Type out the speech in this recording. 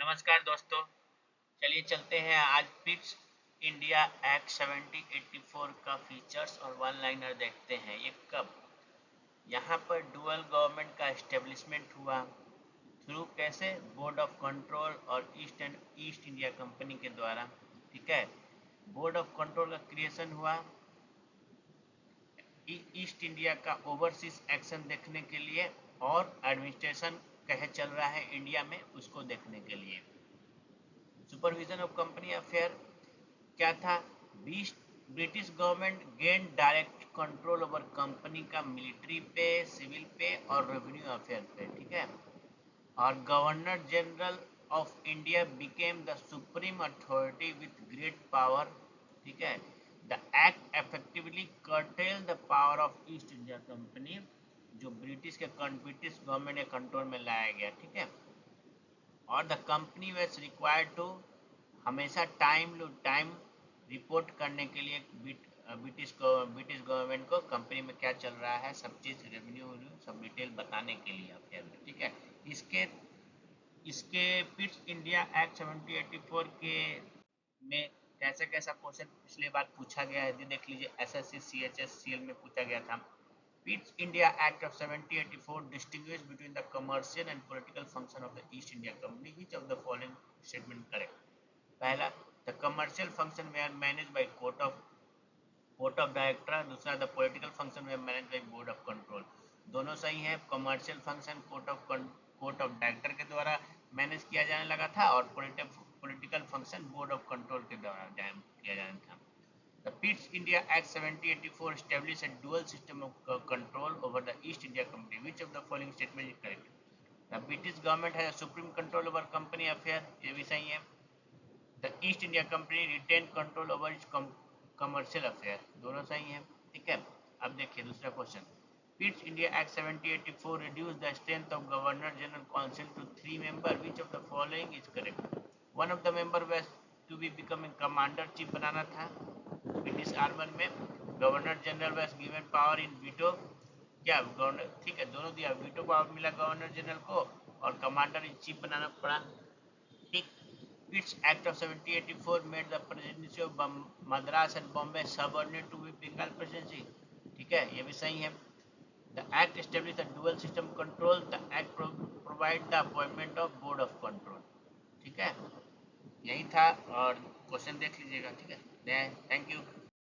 नमस्कार दोस्तों। चलिए चलते हैं आज पिट्स इंडिया एक्ट 7084 का फीचर्स और वन लाइनर देखते हैं। ये कब यहाँ पर डुअल गवर्नमेंट का एस्टेब्लिशमेंट हुआ थ्रू कैसे बोर्ड ऑफ कंट्रोल और ईस्ट इंडिया कंपनी के द्वारा। ठीक है, बोर्ड ऑफ कंट्रोल का क्रिएशन हुआ ईस्ट इंडिया का ओवरसीज एक्शन देखने के लिए और एडमिनिस्ट्रेशन कहे चल रहा है इंडिया में उसको देखने के लिए। सुपरविजन ऑफ कंपनी अफेयर क्या था? British government gain direct control over company का मिलिट्री पे, सिविल पे और रेवेन्यू अफेयर पे। ठीक है, और governor general of India became the supreme authority with great power. ठीक है, the act effectively curtail the power of East India company, जो ब्रिटिश गवर्नमेंट के कंट्रोल में लाया गया। ठीक है, और the company was required to हमेशा टाइम टू टाइम रिपोर्ट करने के लिए ब्रिटिश गवर्नमेंट को कंपनी में क्या चल रहा है, सब चीज़ रेवेन्यू सब डिटेल बताने के लिए अफेयर में। ठीक है, इसके इसके पिट्स इंडिया एक्ट 7084 के में कैसा कैसा क्वेश्चन पिछले बार पूछा गया है देख लीजिए। एसएससी सीएचएस सीएल में पूछा गया था। Pitt's India Act of 1784 distinguishes between the commercial and political function of the East India Company. Which of the following statement correct? पहला, the commercial function were managed by court of director। दूसरा, the political function were managed by board of control। दोनों सही है। Commercial function court of director के द्वारा manage किया जाने लगा था और political function board of control के द्वारा किया जाना था। The Pitt's India Act 1784 established a dual system of control over the East India Company. Which of the following statement is correct? The British government has a supreme control over company affair। ये भी सही है। The East India Company retained control over its commercial affair। दोनों सही है। ठीक है, अब देखिए दूसरा question. Pitt's India Act 1784 reduced the strength of Governor General Council to 3 members। Which of the following is correct? One of the member was to be becoming commander chief बनाना था British armour में। Governor general was given power in veto. क्या governor, ठीक है, दोनों दिया। Veto power मिला governor general को और कमांडर इन चीफ बनाना पड़ा। ठीक, Pitt's Act of 1784 made the presidency of Madras and Bombay subordinate to Bengal presidency। ठीक है, ये भी सही है। The act established a dual system control। The act provide the appointment of board of control। ठीक है, यही था और क्वेश्चन देख लीजिएगा। ठीक है, थैंक यू।